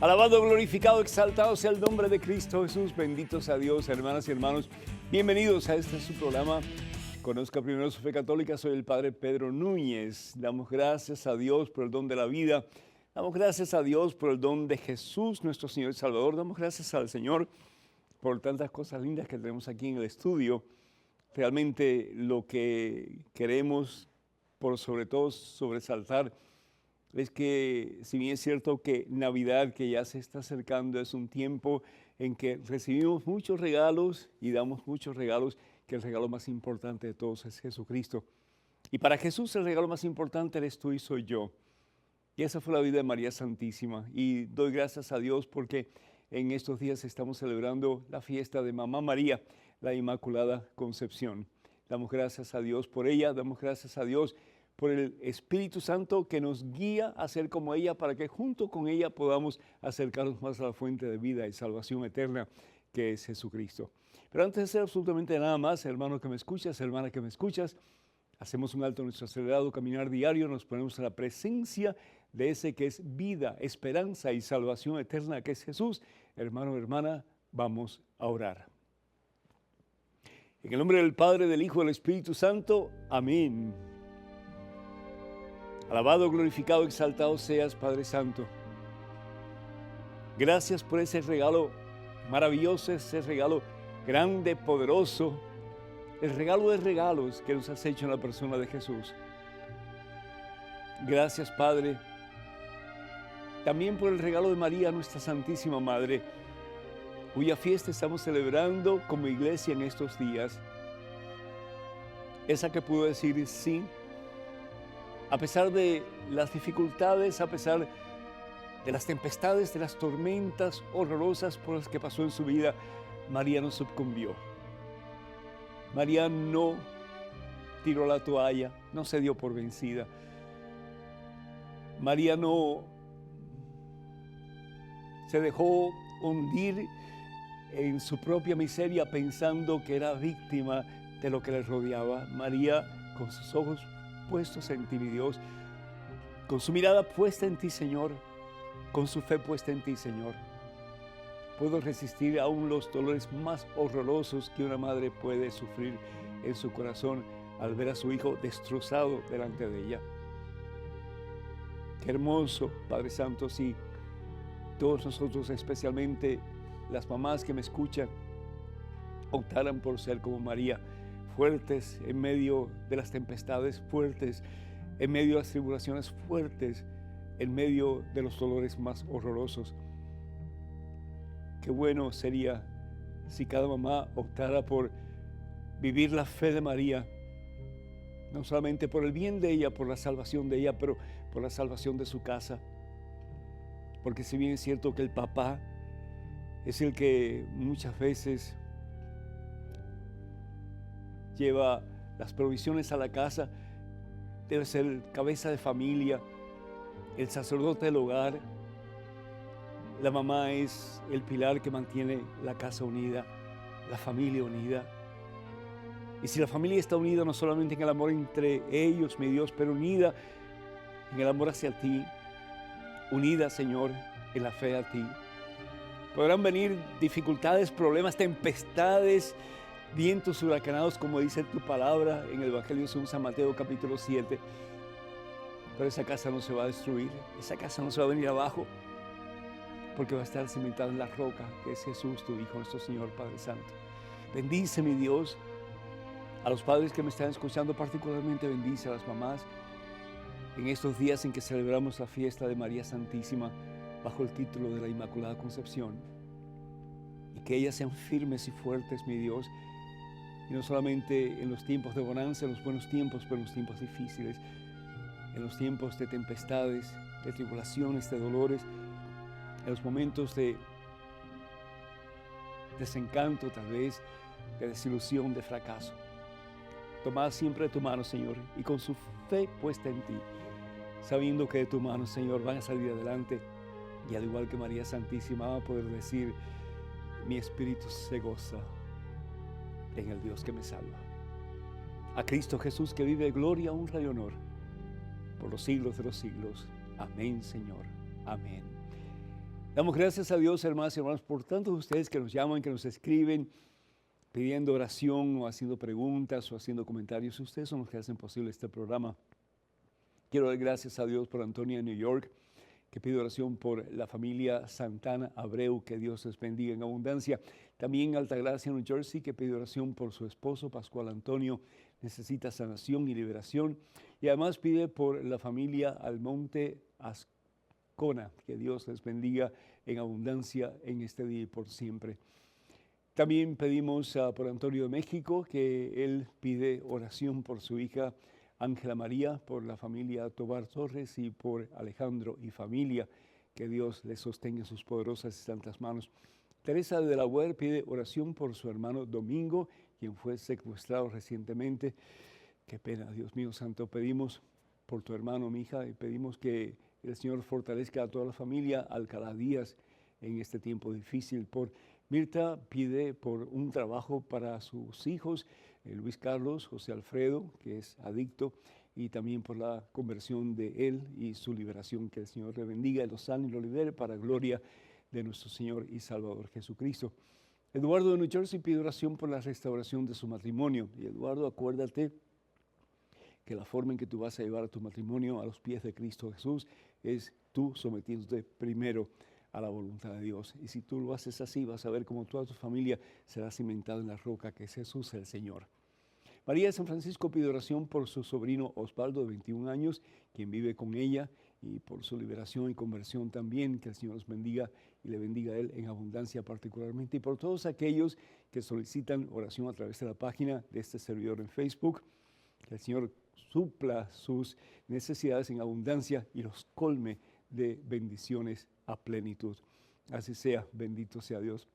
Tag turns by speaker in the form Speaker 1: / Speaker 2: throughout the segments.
Speaker 1: Alabado, glorificado, exaltado sea el nombre de Cristo Jesús. Benditos a Dios, hermanas y hermanos. Bienvenidos a este su programa. Conozca primero su fe católica. Soy el Padre Pedro Núñez. Damos gracias a Dios por el don de la vida. Damos gracias a Dios por el don de Jesús, nuestro Señor y Salvador. Damos gracias al Señor por tantas cosas lindas que tenemos aquí en el estudio. Realmente lo que queremos, por sobre todo, sobresaltar es que, si bien es cierto que Navidad, que ya se está acercando, es un tiempo en que recibimos muchos regalos y damos muchos regalos, que el regalo más importante de todos es Jesucristo. Y para Jesús el regalo más importante eres tú y soy yo. Y esa fue la vida de María Santísima. Y doy gracias a Dios porque en estos días estamos celebrando la fiesta de Mamá María, la Inmaculada Concepción. Damos gracias a Dios por ella, damos gracias a Dios por el Espíritu Santo que nos guía a ser como ella, para que junto con ella podamos acercarnos más a la fuente de vida y salvación eterna que es Jesucristo. Pero antes de hacer absolutamente nada más, hermano que me escuchas, hermana que me escuchas, hacemos un alto en nuestro acelerado caminar diario, nos ponemos en la presencia de ese que es vida, esperanza y salvación eterna, que es Jesús. Hermano, hermana, vamos a orar. En el nombre del Padre, del Hijo y del Espíritu Santo. Amén. Alabado, glorificado, exaltado seas, Padre Santo. Gracias por ese regalo maravilloso, ese regalo grande, poderoso, el regalo de regalos que nos has hecho en la persona de Jesús. Gracias, Padre, también por el regalo de María, nuestra Santísima Madre, cuya fiesta estamos celebrando como iglesia en estos días. Esa que pudo decir sí, a pesar de las dificultades, a pesar de las tempestades, de las tormentas horrorosas por las que pasó en su vida, María no sucumbió. María no tiró la toalla, no se dio por vencida. María no se dejó hundir en su propia miseria pensando que era víctima de lo que le rodeaba. María, con sus ojos puestos en ti, mi Dios, con su mirada puesta en ti, Señor, con su fe puesta en ti, Señor, pudo resistir aún los dolores más horrorosos que una madre puede sufrir en su corazón al ver a su hijo destrozado delante de ella. Qué hermoso, Padre Santo, si todos nosotros, especialmente las mamás que me escuchan, optaran por ser como María, fuertes en medio de las tempestades, fuertes en medio de las tribulaciones, fuertes en medio de los dolores más horrorosos. Qué bueno sería si cada mamá optara por vivir la fe de María, no solamente por el bien de ella, por la salvación de ella, pero por la salvación de su casa. Porque si bien es cierto que el papá es el que muchas veces lleva las provisiones a la casa, debe ser el cabeza de familia, el sacerdote del hogar. La mamá es el pilar que mantiene la casa unida, la familia unida. Y si la familia está unida no solamente en el amor entre ellos, mi Dios, pero unida en el amor hacia ti, unida, Señor, en la fe a ti, podrán venir dificultades, problemas, tempestades, vientos huracanados, como dice tu palabra en el Evangelio según San Mateo capítulo 7. Pero esa casa no se va a destruir, esa casa no se va a venir abajo, porque va a estar cimentada en la roca, que es Jesús, tu Hijo, nuestro Señor, Padre Santo. Bendice, mi Dios, a los padres que me están escuchando, particularmente bendice a las mamás en estos días en que celebramos la fiesta de María Santísima bajo el título de la Inmaculada Concepción. Y que ellas sean firmes y fuertes, mi Dios, y no solamente en los tiempos de bonanza, en los buenos tiempos, pero en los tiempos difíciles, en los tiempos de tempestades, de tribulaciones, de dolores, en los momentos de desencanto, tal vez, de desilusión, de fracaso. Tomad siempre de tu mano, Señor, y con su fe puesta en ti, sabiendo que de tu mano, Señor, van a salir adelante, y al igual que María Santísima, va a poder decir: mi espíritu se goza en el Dios que me salva. A Cristo Jesús, que vive gloria, honra y honor por los siglos de los siglos. Amén, Señor. Amén. Damos gracias a Dios, hermanas y hermanos, por tantos de ustedes que nos llaman, que nos escriben, pidiendo oración o haciendo preguntas o haciendo comentarios. Ustedes son los que hacen posible este programa. Quiero dar gracias a Dios por Antonia en New York, que pide oración por la familia Santana Abreu, que Dios les bendiga en abundancia. También Altagracia, New Jersey, que pide oración por su esposo, Pascual Antonio, necesita sanación y liberación. Y además pide por la familia Almonte Ascona, que Dios les bendiga en abundancia en este día y por siempre. También pedimos por Antonio de México, que él pide oración por su hija Ángela María, por la familia Tobar Torres y por Alejandro y familia, que Dios les sostenga en sus poderosas y santas manos. Teresa de la Huer pide oración por su hermano Domingo, quien fue secuestrado recientemente. Qué pena, Dios mío santo. Pedimos por tu hermano, mi hija, y pedimos que el Señor fortalezca a toda la familia Alcalá Díaz en este tiempo difícil. Por Mirta pide por un trabajo para sus hijos, Luis Carlos, José Alfredo, que es adicto, y también por la conversión de él y su liberación. Que el Señor le bendiga, lo sane y lo libere para gloria de nuestro Señor y Salvador Jesucristo. Eduardo de New Jersey pide oración por la restauración de su matrimonio. Y Eduardo, acuérdate que la forma en que tú vas a llevar a tu matrimonio a los pies de Cristo Jesús es tú sometiéndote primero a la voluntad de Dios. Y si tú lo haces así, vas a ver cómo toda tu familia será cimentada en la roca que es Jesús el Señor. María de San Francisco pide oración por su sobrino Osvaldo, de 21 años, quien vive con ella, y por su liberación y conversión también. Que el Señor los bendiga y le bendiga a él en abundancia particularmente. Y por todos aquellos que solicitan oración a través de la página de este servidor en Facebook, que el Señor supla sus necesidades en abundancia y los colme de bendiciones a plenitud. Así sea, bendito sea Dios.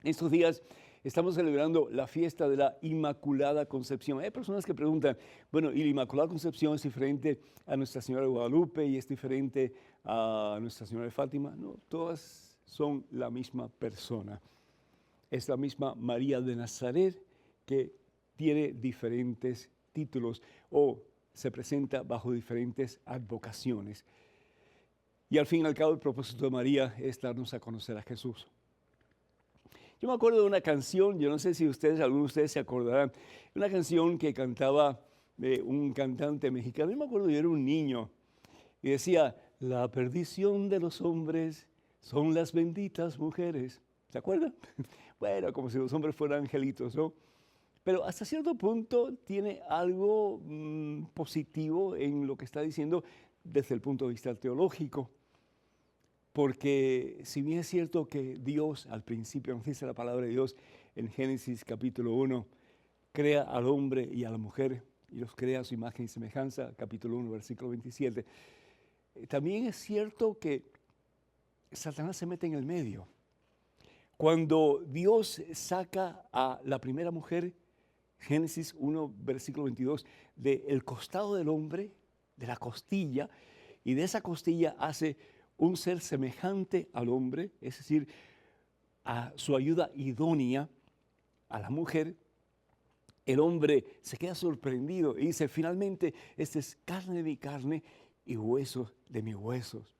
Speaker 1: Estos días estamos celebrando la fiesta de la Inmaculada Concepción. Hay personas que preguntan, bueno, ¿y la Inmaculada Concepción es diferente a Nuestra Señora de Guadalupe y es diferente a Nuestra Señora de Fátima? No, todas son la misma persona. Es la misma María de Nazaret, que tiene diferentes títulos o se presenta bajo diferentes advocaciones. Y al fin y al cabo, el propósito de María es darnos a conocer a Jesús. Yo me acuerdo de una canción, yo no sé si algunos de ustedes se acordarán, una canción que cantaba un cantante mexicano. Yo me acuerdo, yo era un niño y decía, la perdición de los hombres son las benditas mujeres. ¿Se acuerdan? Bueno, como si los hombres fueran angelitos, ¿no? Pero hasta cierto punto tiene algo positivo en lo que está diciendo desde el punto de vista teológico. Porque si bien es cierto que Dios, al principio nos dice la palabra de Dios en Génesis capítulo 1, crea al hombre y a la mujer y los crea a su imagen y semejanza, capítulo 1, versículo 27, también es cierto que Satanás se mete en el medio. Cuando Dios saca a la primera mujer, Génesis 1, versículo 22, del costado del hombre, de la costilla, y de esa costilla hace un ser semejante al hombre, es decir, a su ayuda idónea a la mujer. El hombre se queda sorprendido y dice, finalmente, esta es carne de mi carne y huesos de mis huesos.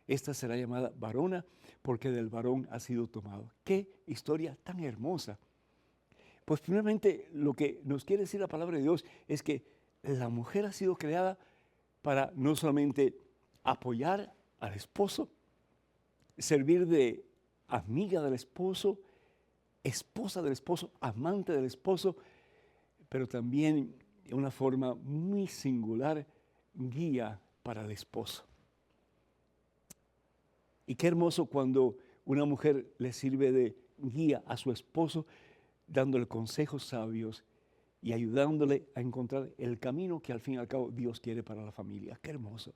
Speaker 1: Esta será llamada varona porque del varón ha sido tomado. ¡Qué historia tan hermosa! Pues finalmente lo que nos quiere decir la palabra de Dios es que la mujer ha sido creada para no solamente apoyar al esposo, servir de amiga del esposo, esposa del esposo, amante del esposo, pero también de una forma muy singular, guía para el esposo. Y qué hermoso cuando una mujer le sirve de guía a su esposo, dándole consejos sabios y ayudándole a encontrar el camino que al fin y al cabo Dios quiere para la familia. Qué hermoso.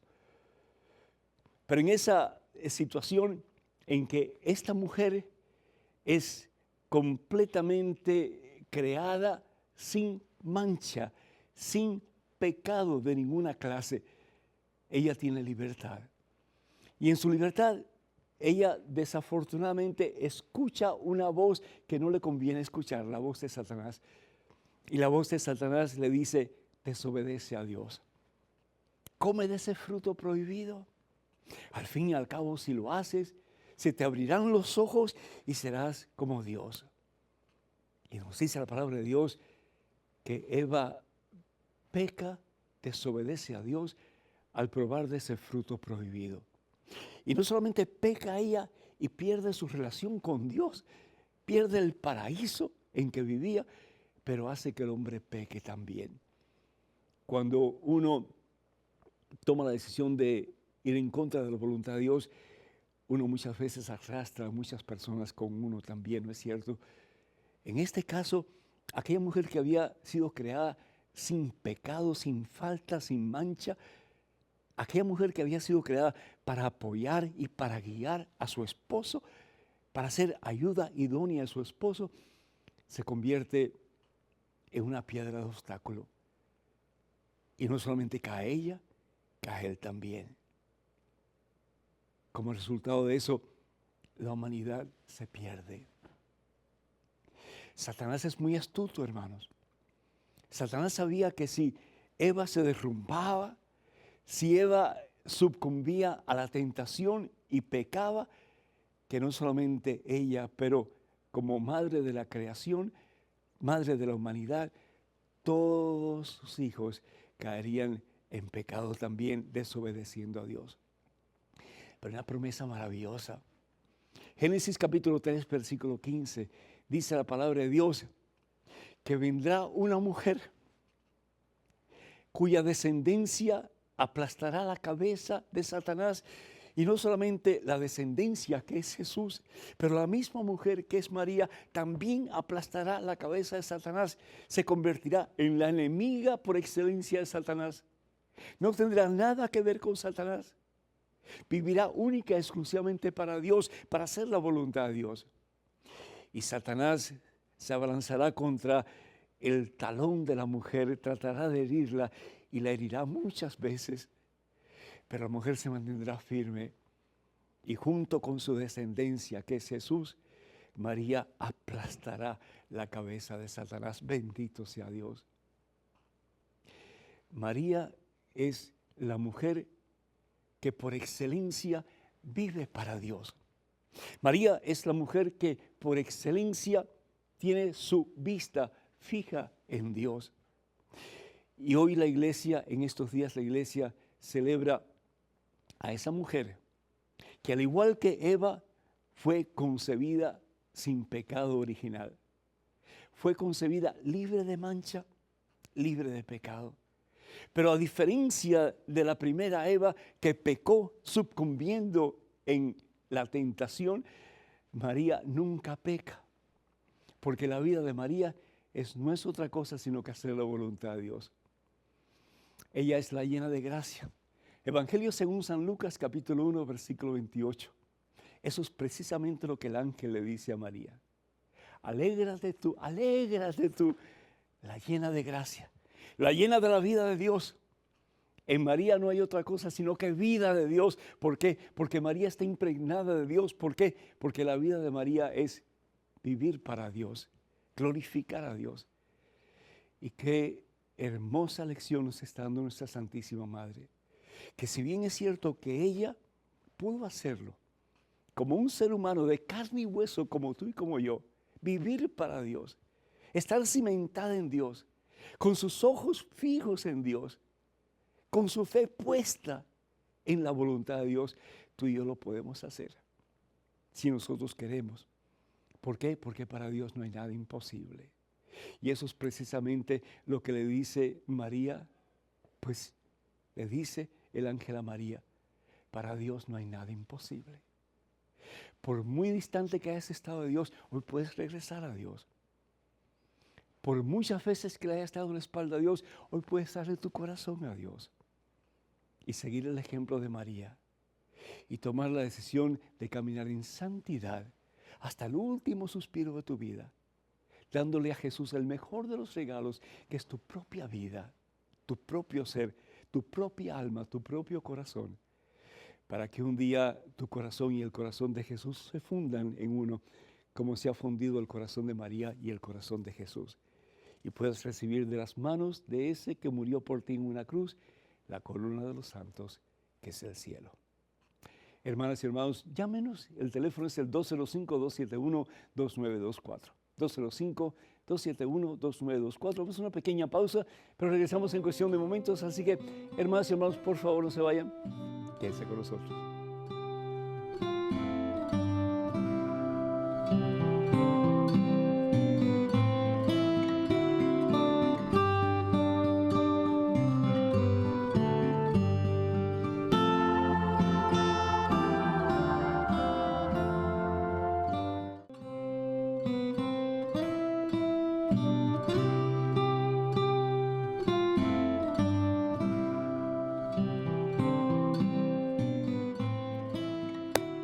Speaker 1: Pero en esa situación en que esta mujer es completamente creada sin mancha, sin pecado de ninguna clase, ella tiene libertad. Y en su libertad, ella desafortunadamente escucha una voz que no le conviene escuchar, la voz de Satanás. Y la voz de Satanás le dice, desobedece a Dios. Come de ese fruto prohibido. Al fin y al cabo, si lo haces, se te abrirán los ojos y serás como Dios. Y nos dice la palabra de Dios que Eva peca, desobedece a Dios al probar de ese fruto prohibido. Y no solamente peca ella y pierde su relación con Dios, pierde el paraíso en que vivía, pero hace que el hombre peque también. Cuando uno toma la decisión de ir en contra de la voluntad de Dios, uno muchas veces arrastra a muchas personas con uno también, ¿no es cierto? En este caso, aquella mujer que había sido creada sin pecado, sin falta, sin mancha, aquella mujer que había sido creada para apoyar y para guiar a su esposo, para ser ayuda idónea a su esposo, se convierte en una piedra de obstáculo. Y no solamente cae ella, cae él también. Como resultado de eso, la humanidad se pierde. Satanás es muy astuto, hermanos. Satanás sabía que si Eva se derrumbaba, si Eva sucumbía a la tentación y pecaba, que no solamente ella, pero como madre de la creación, madre de la humanidad, todos sus hijos caerían en pecado también, desobedeciendo a Dios. Pero una promesa maravillosa. Génesis capítulo 3, versículo 15, dice la palabra de Dios que vendrá una mujer cuya descendencia aplastará la cabeza de Satanás. Y no solamente la descendencia que es Jesús, pero la misma mujer que es María también aplastará la cabeza de Satanás. Se convertirá en la enemiga por excelencia de Satanás. No tendrá nada que ver con Satanás. Vivirá única y exclusivamente para Dios, para hacer la voluntad de Dios. Y Satanás se abalanzará contra el talón de la mujer, tratará de herirla y la herirá muchas veces. Pero la mujer se mantendrá firme y junto con su descendencia, que es Jesús, María aplastará la cabeza de Satanás. Bendito sea Dios. María es la mujer que por excelencia vive para Dios. María es la mujer que por excelencia tiene su vista fija en Dios. Y hoy la iglesia, en estos días la iglesia celebra a esa mujer que al igual que Eva fue concebida sin pecado original. Fue concebida libre de mancha, libre de pecado. Pero a diferencia de la primera Eva que pecó sucumbiendo en la tentación, María nunca peca. Porque la vida de María no es otra cosa sino que hacer la voluntad de Dios. Ella es la llena de gracia. Evangelio según San Lucas, capítulo 1, versículo 28. Eso es precisamente lo que el ángel le dice a María. Alégrate tú, la llena de gracia, la llena de la vida de Dios. En María no hay otra cosa sino que vida de Dios. ¿Por qué? Porque María está impregnada de Dios. ¿Por qué? Porque la vida de María es vivir para Dios, glorificar a Dios. Y qué hermosa lección nos está dando nuestra Santísima Madre. Que si bien es cierto que ella pudo hacerlo, como un ser humano de carne y hueso como tú y como yo, vivir para Dios, estar cimentada en Dios, con sus ojos fijos en Dios, con su fe puesta en la voluntad de Dios, tú y yo lo podemos hacer, si nosotros queremos. ¿Por qué? Porque para Dios no hay nada imposible. Y eso es precisamente lo que le dice María, pues le dice el ángel a María, para Dios no hay nada imposible. Por muy distante que hayas estado de Dios, hoy puedes regresar a Dios. Por muchas veces que le hayas dado la espalda a Dios, hoy puedes darle tu corazón a Dios. Y seguir el ejemplo de María. Y tomar la decisión de caminar en santidad hasta el último suspiro de tu vida. Dándole a Jesús el mejor de los regalos, que es tu propia vida, tu propio ser, tu propia alma, tu propio corazón, para que un día tu corazón y el corazón de Jesús se fundan en uno, como se ha fundido el corazón de María y el corazón de Jesús. Y puedas recibir de las manos de ese que murió por ti en una cruz, la corona de los santos, que es el cielo. Hermanas y hermanos, llámenos. El teléfono es el 205-271-2924. 205-271-2924. Vamos a una pequeña pausa, pero regresamos en cuestión de momentos. Así que, hermanas y hermanos, por favor, no se vayan. Quédense con nosotros.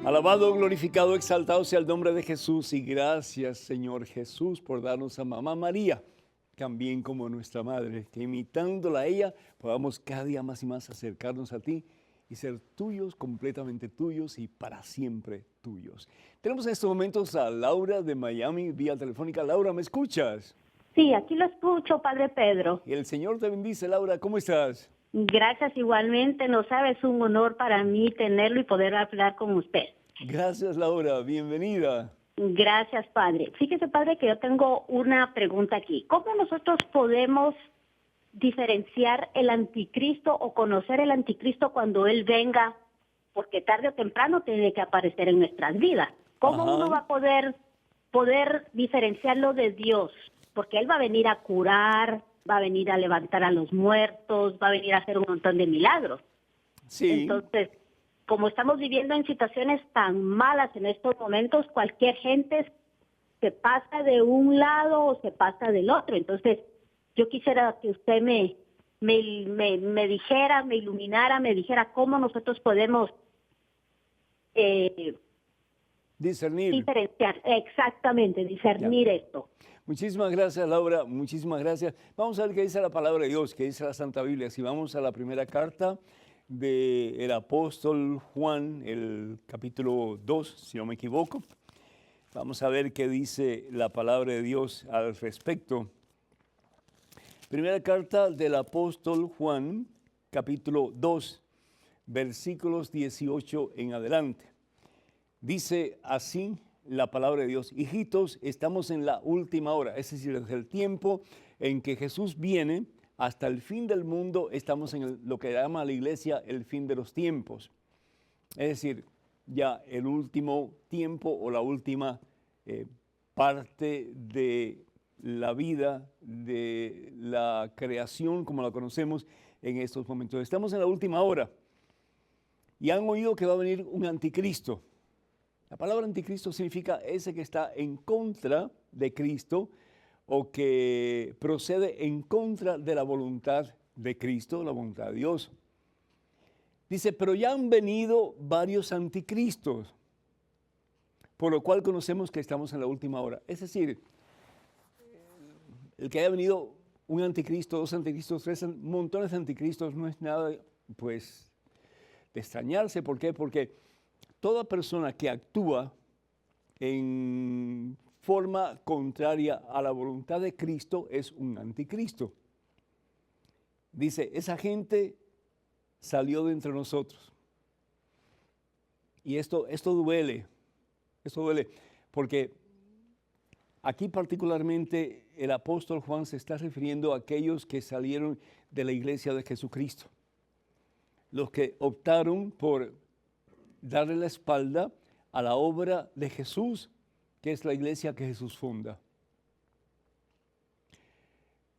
Speaker 1: Alabado, glorificado, exaltado sea el nombre de Jesús y gracias, Señor Jesús, por darnos a Mamá María, también como nuestra Madre, que imitándola a ella podamos cada día más y más acercarnos a ti y ser tuyos, completamente tuyos y para siempre tuyos. Tenemos en estos momentos a Laura de Miami, vía telefónica. Laura, ¿me escuchas?
Speaker 2: Sí, aquí lo escucho, Padre Pedro.
Speaker 1: Y el Señor te bendice, Laura, ¿cómo estás?
Speaker 2: Gracias igualmente, no sabes, es un honor para mí tenerlo y poder hablar con usted.
Speaker 1: Gracias, Laura, bienvenida.
Speaker 2: Gracias, Padre. Fíjese, Padre, que yo tengo una pregunta aquí. ¿Cómo nosotros podemos diferenciar el anticristo o conocer el anticristo cuando él venga? Porque tarde o temprano tiene que aparecer en nuestras vidas. ¿Cómo
Speaker 1: Ajá.
Speaker 2: uno va a poder diferenciarlo de Dios? Porque él va a venir a curar, va a venir a levantar a los muertos, va a venir a hacer un montón de milagros.
Speaker 1: Sí.
Speaker 2: Entonces, como estamos viviendo en situaciones tan malas en estos momentos, cualquier gente se pasa de un lado o se pasa del otro. Entonces, yo quisiera que usted me dijera, me iluminara, me dijera cómo nosotros podemos
Speaker 1: Discernir.
Speaker 2: diferenciar, exactamente, discernir esto.
Speaker 1: Muchísimas gracias, Laura. Muchísimas gracias. Vamos a ver qué dice la palabra de Dios, qué dice la Santa Biblia. Si vamos a la primera carta del apóstol Juan, el capítulo 2, si no me equivoco. Vamos a ver qué dice la palabra de Dios al respecto. Primera carta del apóstol Juan, capítulo 2, versículos 18 en adelante. Dice así la palabra de Dios: hijitos, estamos en la última hora, es decir, desde el tiempo en que Jesús viene hasta el fin del mundo, estamos en lo que llama la iglesia el fin de los tiempos. Es decir, ya el último tiempo o la última parte de la vida, de la creación como la conocemos en estos momentos. Estamos en la última hora y han oído que va a venir un anticristo. La palabra anticristo significa ese que está en contra de Cristo o que procede en contra de la voluntad de Cristo, la voluntad de Dios. Dice, pero ya han venido varios anticristos, por lo cual conocemos que estamos en la última hora. Es decir, el que haya venido un anticristo, dos anticristos, tres, montones de anticristos, no es nada, pues, de extrañarse. ¿Por qué? Porque toda persona que actúa en forma contraria a la voluntad de Cristo es un anticristo. Dice, esa gente salió de entre nosotros. Y esto duele, porque aquí particularmente el apóstol Juan se está refiriendo a aquellos que salieron de la iglesia de Jesucristo, los que optaron por darle la espalda a la obra de Jesús, que es la iglesia que Jesús funda.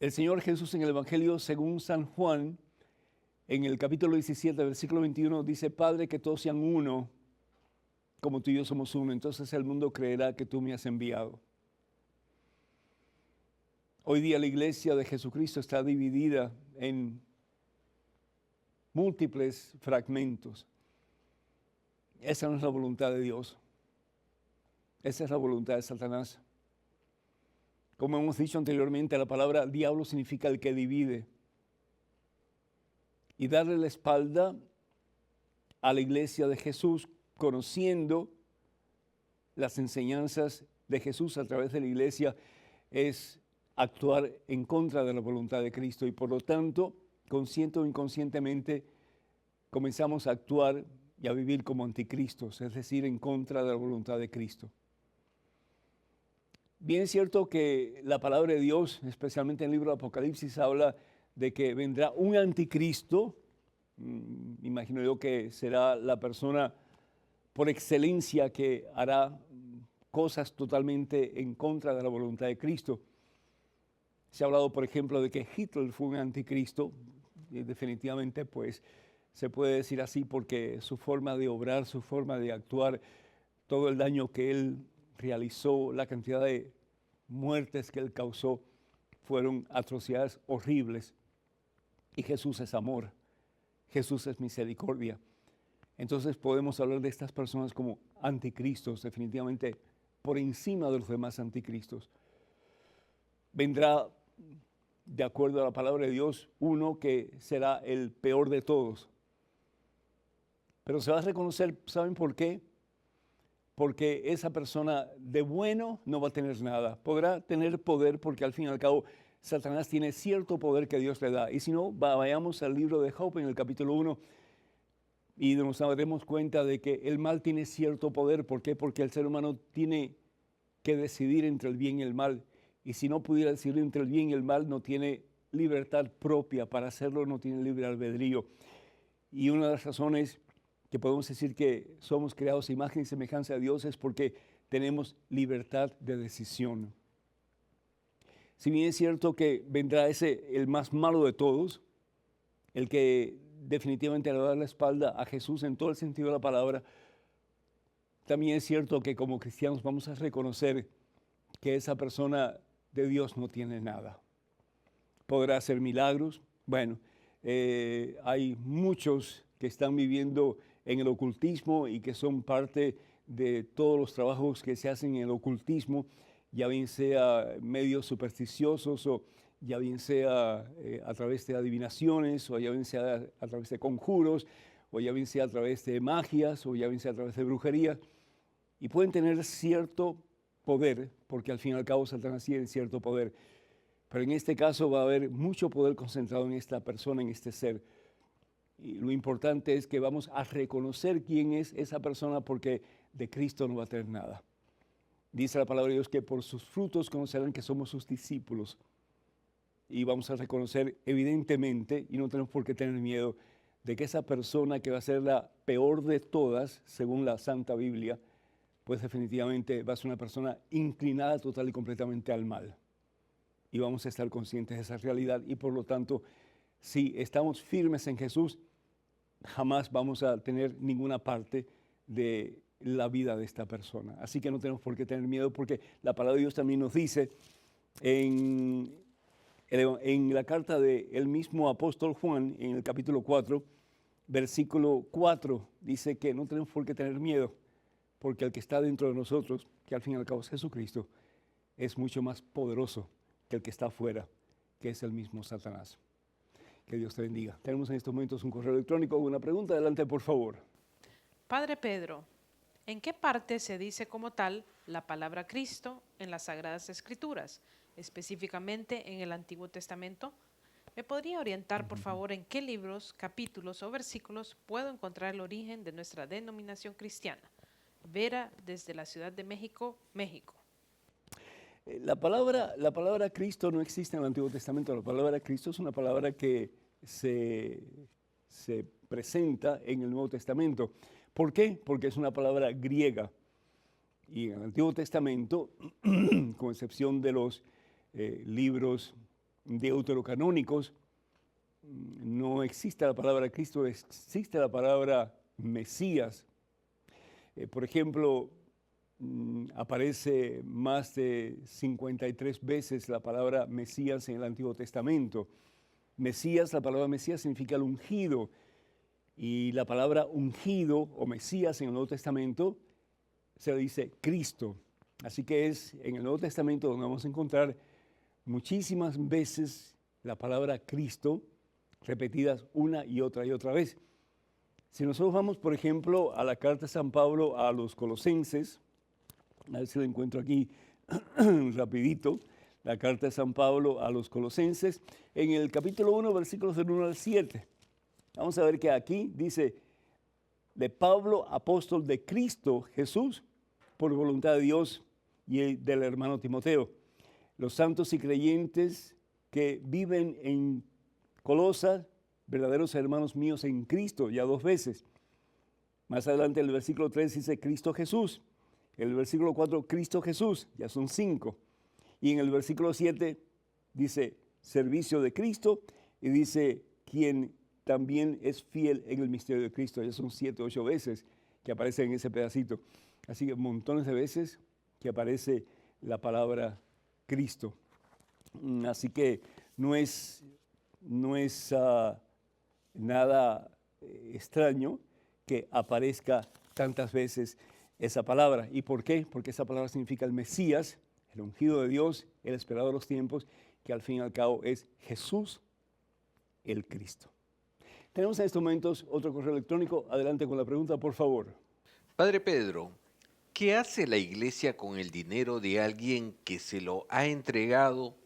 Speaker 1: El Señor Jesús en el Evangelio según San Juan, en el capítulo 17, versículo 21, dice, Padre, que todos sean uno, como tú y yo somos uno, entonces el mundo creerá que tú me has enviado. Hoy día la iglesia de Jesucristo está dividida en múltiples fragmentos. Esa no es la voluntad de Dios. Esa es la voluntad de Satanás. Como hemos dicho anteriormente, la palabra diablo significa el que divide. Y darle la espalda a la iglesia de Jesús, conociendo las enseñanzas de Jesús a través de la iglesia, es actuar en contra de la voluntad de Cristo. Y por lo tanto, consciente o inconscientemente, comenzamos a actuar y a vivir como anticristos, es decir, en contra de la voluntad de Cristo. Bien es cierto que la palabra de Dios, especialmente en el libro de Apocalipsis, habla de que vendrá un anticristo. Imagino yo que será la persona por excelencia que hará cosas totalmente en contra de la voluntad de Cristo. Se ha hablado, por ejemplo, de que Hitler fue un anticristo, y definitivamente pues se puede decir así porque su forma de obrar, su forma de actuar, todo el daño que él realizó, la cantidad de muertes que él causó, fueron atrocidades horribles. Y Jesús es amor, Jesús es misericordia. Entonces podemos hablar de estas personas como anticristos, definitivamente por encima de los demás anticristos. Vendrá, de acuerdo a la palabra de Dios, uno que será el peor de todos. Pero se va a reconocer, ¿saben por qué? Porque esa persona de bueno no va a tener nada. Podrá tener poder porque al fin y al cabo Satanás tiene cierto poder que Dios le da. Y si no, vayamos al libro de Job en el capítulo 1 y nos daremos cuenta de que el mal tiene cierto poder. ¿Por qué? Porque el ser humano tiene que decidir entre el bien y el mal. Y si no pudiera decidir entre el bien y el mal, no tiene libertad propia para hacerlo, no tiene libre albedrío. Y una de las razones que podemos decir que somos creados a imagen y semejanza de Dios es porque tenemos libertad de decisión. Si bien es cierto que vendrá el más malo de todos, el que definitivamente le va a dar la espalda a Jesús en todo el sentido de la palabra, también es cierto que como cristianos vamos a reconocer que esa persona de Dios no tiene nada. Podrá hacer milagros. Bueno, hay muchos que están viviendo en el ocultismo y que son parte de todos los trabajos que se hacen en el ocultismo, ya bien sea medios supersticiosos o ya bien sea a través de adivinaciones o ya bien sea a través de conjuros o ya bien sea a través de magias o ya bien sea a través de brujería, y pueden tener cierto poder, porque al fin y al cabo Satanás tiene cierto poder, pero en este caso va a haber mucho poder concentrado en esta persona, en este ser. Y lo importante es que vamos a reconocer quién es esa persona porque de Cristo no va a tener nada. Dice la palabra de Dios que por sus frutos conocerán que somos sus discípulos. Y vamos a reconocer evidentemente, y no tenemos por qué tener miedo, de que esa persona que va a ser la peor de todas, según la Santa Biblia, pues definitivamente va a ser una persona inclinada total y completamente al mal. Y vamos a estar conscientes de esa realidad y por lo tanto, si estamos firmes en Jesús, jamás vamos a tener ninguna parte de la vida de esta persona. Así que no tenemos por qué tener miedo porque la palabra de Dios también nos dice en la carta del mismo apóstol Juan, en el capítulo 4, versículo 4, dice que no tenemos por qué tener miedo porque el que está dentro de nosotros, que al fin y al cabo es Jesucristo, es mucho más poderoso que el que está afuera, que es el mismo Satanás. Que Dios te bendiga. Tenemos en estos momentos un correo electrónico. Una pregunta, adelante por favor.
Speaker 3: Padre Pedro, ¿en qué parte se dice como tal la palabra Cristo en las Sagradas Escrituras, específicamente en el Antiguo Testamento? ¿Me podría orientar, por favor, en qué libros, capítulos o versículos puedo encontrar el origen de nuestra denominación cristiana? Vera, desde la Ciudad de México, México.
Speaker 1: La palabra Cristo no existe en el Antiguo Testamento. La palabra Cristo es una palabra que se presenta en el Nuevo Testamento. ¿Por qué? Porque es una palabra griega. Y en el Antiguo Testamento, con excepción de los libros deuterocanónicos, no existe la palabra Cristo, existe la palabra Mesías. Por ejemplo, aparece más de 53 veces la palabra Mesías en el Antiguo Testamento. Mesías, la palabra Mesías significa el ungido, y la palabra ungido o Mesías en el Nuevo Testamento se le dice Cristo. Así que es en el Nuevo Testamento donde vamos a encontrar muchísimas veces la palabra Cristo repetidas una y otra vez. Si nosotros vamos, por ejemplo, a la carta de San Pablo a los Colosenses, a ver si lo encuentro aquí rapidito, la carta de San Pablo a los Colosenses, en el capítulo 1, versículos del 1 al 7. Vamos a ver que aquí dice, de Pablo, apóstol de Cristo Jesús, por voluntad de Dios y del hermano Timoteo. Los santos y creyentes que viven en Colosas, verdaderos hermanos míos en Cristo, ya 2 veces. Más adelante el versículo 3 dice Cristo Jesús. El versículo 4, Cristo Jesús, ya son 5. Y en el versículo 7 dice servicio de Cristo y dice quien también es fiel en el misterio de Cristo. Ya son 7, 8 veces que aparece en ese pedacito. Así que montones de veces que aparece la palabra Cristo. Así que no es nada extraño que aparezca tantas veces esa palabra. ¿Y por qué? Porque esa palabra significa el Mesías, el ungido de Dios, el esperado de los tiempos, que al fin y al cabo es Jesús, el Cristo. Tenemos en estos momentos otro correo electrónico. Adelante con la pregunta, por favor.
Speaker 4: Padre Pedro, ¿qué hace la iglesia con el dinero de alguien que se lo ha entregado,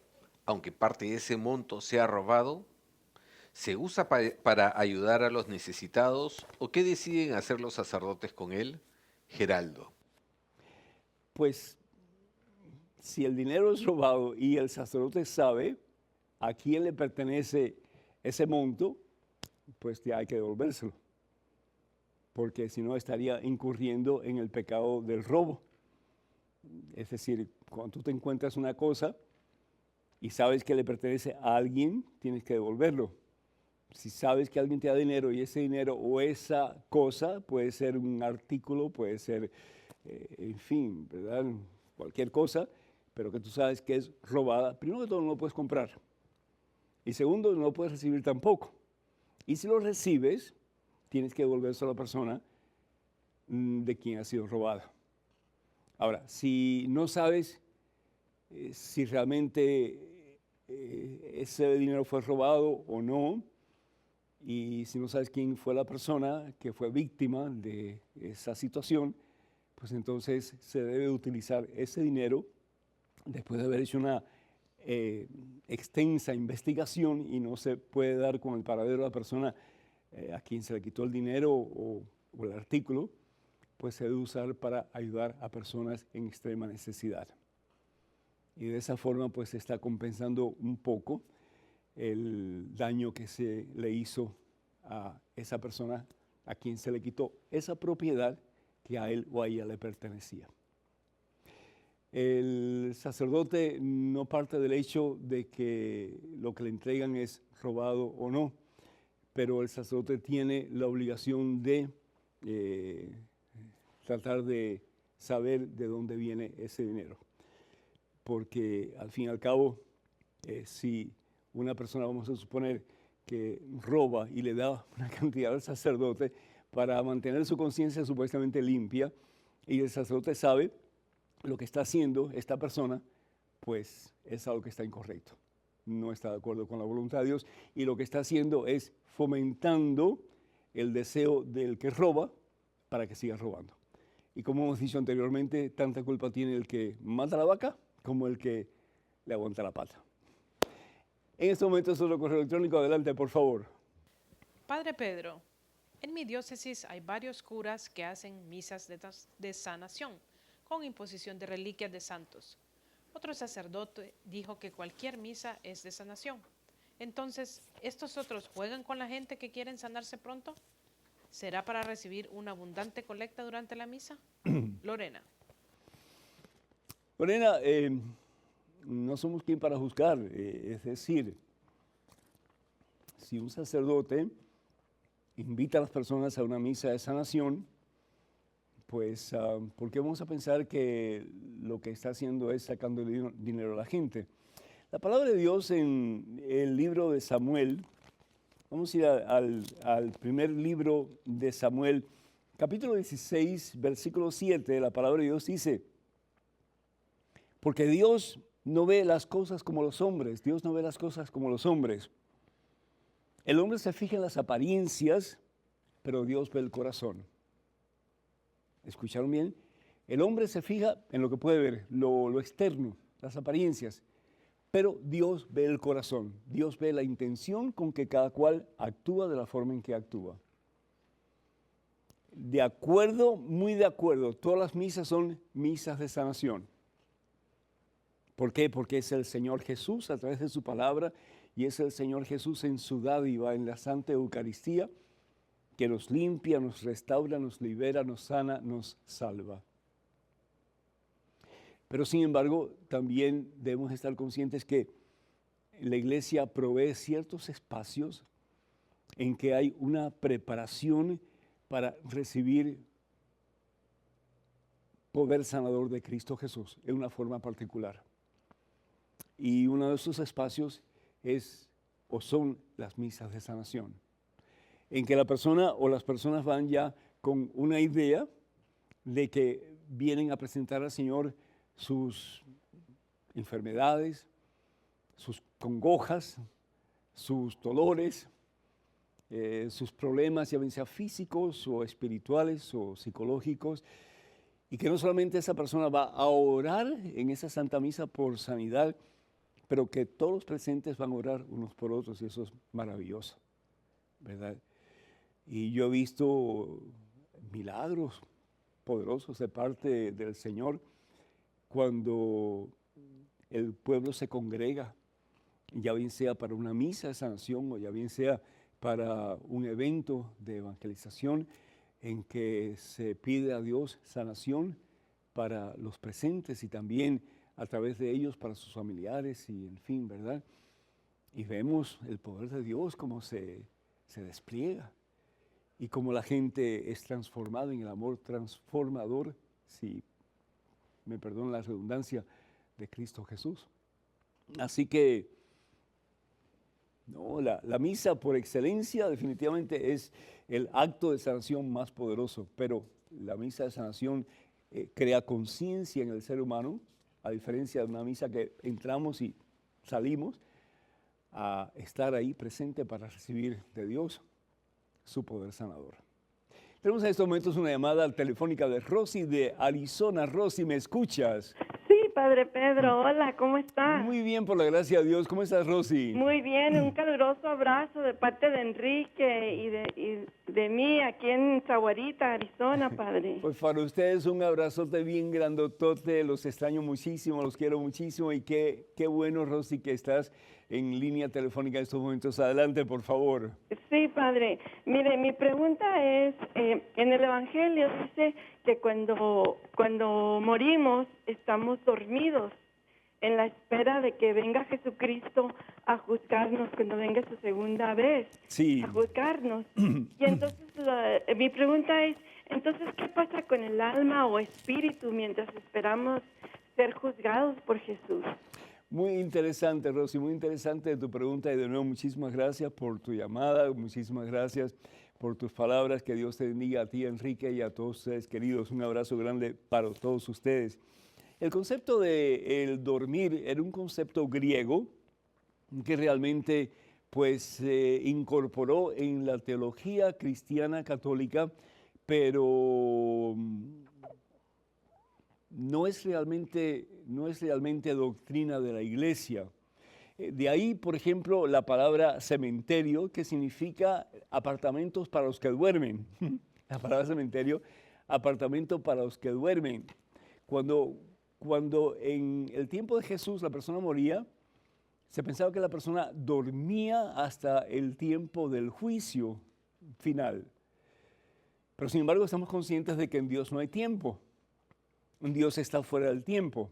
Speaker 4: aunque parte de ese monto sea robado? ¿Se usa para ayudar a los necesitados o qué deciden hacer los sacerdotes con él? Geraldo.
Speaker 1: Pues si el dinero es robado y el sacerdote sabe a quién le pertenece ese monto, pues ya hay que devolvérselo, porque si no estaría incurriendo en el pecado del robo. Es decir, cuando tú te encuentras una cosa y sabes que le pertenece a alguien, tienes que devolverlo. Si sabes que alguien te da dinero y ese dinero o esa cosa puede ser un artículo, puede ser, en fin, ¿verdad? Cualquier cosa, pero que tú sabes que es robada, primero que todo no lo puedes comprar. Y segundo, no lo puedes recibir tampoco. Y si lo recibes, tienes que devolverse a la persona de quien ha sido robada. Ahora, si no sabes si realmente ese dinero fue robado o no, y si no sabes quién fue la persona que fue víctima de esa situación, pues entonces se debe utilizar ese dinero después de haber hecho una extensa investigación y no se puede dar con el paradero de la persona a quien se le quitó el dinero o el artículo, pues se debe usar para ayudar a personas en extrema necesidad. Y de esa forma pues se está compensando un poco el daño que se le hizo a esa persona a quien se le quitó esa propiedad que a él o a ella le pertenecía. El sacerdote no parte del hecho de que lo que le entregan es robado o no, pero el sacerdote tiene la obligación de tratar de saber de dónde viene ese dinero. Porque al fin y al cabo, si una persona, vamos a suponer, que roba y le da una cantidad al sacerdote para mantener su conciencia supuestamente limpia, y el sacerdote sabe lo que está haciendo esta persona, pues es algo que está incorrecto. No está de acuerdo con la voluntad de Dios y lo que está haciendo es fomentando el deseo del que roba para que siga robando. Y como hemos dicho anteriormente, tanta culpa tiene el que mata la vaca como el que le aguanta la pata. En este momento es otro correo electrónico. Adelante, por favor.
Speaker 3: Padre Pedro, en mi diócesis hay varios curas que hacen misas de sanación con imposición de reliquias de santos. Otro sacerdote dijo que cualquier misa es de sanación. Entonces, ¿estos otros juegan con la gente que quieren sanarse pronto? ¿Será para recibir una abundante colecta durante la misa? Lorena.
Speaker 1: Lorena, no somos quien para juzgar. Es decir, si un sacerdote invita a las personas a una misa de sanación, pues, ¿por qué vamos a pensar que lo que está haciendo es sacando dinero a la gente? La palabra de Dios en el libro de Samuel, vamos a ir al primer libro de Samuel, capítulo 16, versículo 7, la palabra de Dios dice, porque Dios no ve las cosas como los hombres, Dios no ve las cosas como los hombres. El hombre se fija en las apariencias, pero Dios ve el corazón. ¿Escucharon bien? El hombre se fija en lo que puede ver, lo externo, las apariencias, pero Dios ve el corazón. Dios ve la intención con que cada cual actúa de la forma en que actúa. de acuerdo, muy de acuerdo, todas las misas son misas de sanación. ¿Por qué? Porque es el Señor Jesús a través de su palabra y es el Señor Jesús en su dádiva, en la Santa Eucaristía, que nos limpia, nos restaura, nos libera, nos sana, nos salva. Pero sin embargo, también debemos estar conscientes que la Iglesia provee ciertos espacios en que hay una preparación para recibir poder sanador de Cristo Jesús en una forma particular. Y uno de esos espacios es o son las misas de sanación, en que la persona o las personas van ya con una idea de que vienen a presentar al Señor sus enfermedades, sus congojas, sus dolores, sus problemas, ya bien sea físicos o espirituales o psicológicos, y que no solamente esa persona va a orar en esa Santa Misa por sanidad, pero que todos los presentes van a orar unos por otros, y eso es maravilloso, ¿verdad? Y yo he visto milagros poderosos de parte del Señor cuando el pueblo se congrega, ya bien sea para una misa de sanación o ya bien sea para un evento de evangelización en que se pide a Dios sanación para los presentes y también a través de ellos para sus familiares y en fin, ¿verdad? Y vemos el poder de Dios cómo se despliega y cómo la gente es transformada en el amor transformador, si me perdonan la redundancia, de Cristo Jesús. Así que no, la misa por excelencia definitivamente es el acto de sanación más poderoso, pero la misa de sanación crea conciencia en el ser humano, a diferencia de una misa que entramos y salimos, a estar ahí presente para recibir de Dios su poder sanador. Tenemos en estos momentos una llamada telefónica de Rosy de Arizona. Rosy, ¿me escuchas?
Speaker 5: Sí, Padre Pedro, hola, ¿cómo estás?
Speaker 1: Muy bien, por la gracia de Dios. ¿Cómo estás, Rosy?
Speaker 5: Muy bien, un caluroso abrazo de parte de Enrique y de mí aquí en Sahuarita, Arizona, Padre.
Speaker 1: Pues para ustedes un abrazote bien grandotote, los extraño muchísimo, los quiero muchísimo y qué bueno, Rosy, que estás en línea telefónica en estos momentos. Adelante, por favor.
Speaker 5: Sí, Padre. Mire, mi pregunta es, en el Evangelio dice que cuando morimos estamos dormidos en la espera de que venga Jesucristo a juzgarnos, cuando venga su segunda vez,
Speaker 1: sí,
Speaker 5: a juzgarnos. Y entonces mi pregunta es, entonces, ¿qué pasa con el alma o espíritu mientras esperamos ser juzgados por Jesús?
Speaker 1: Muy interesante, Rosy, muy interesante tu pregunta y de nuevo muchísimas gracias por tu llamada, muchísimas gracias por tus palabras, que Dios te bendiga a ti, Enrique, y a todos ustedes queridos. Un abrazo grande para todos ustedes. El concepto de el dormir era un concepto griego que realmente pues se incorporó en la teología cristiana católica, pero no es realmente doctrina de la Iglesia. De ahí, por ejemplo, la palabra cementerio, que significa apartamentos para los que duermen. La palabra cementerio, apartamento para los que duermen. Cuando en el tiempo de Jesús la persona moría, se pensaba que la persona dormía hasta el tiempo del juicio final. Pero sin embargo estamos conscientes de que en Dios no hay tiempo. Dios está fuera del tiempo.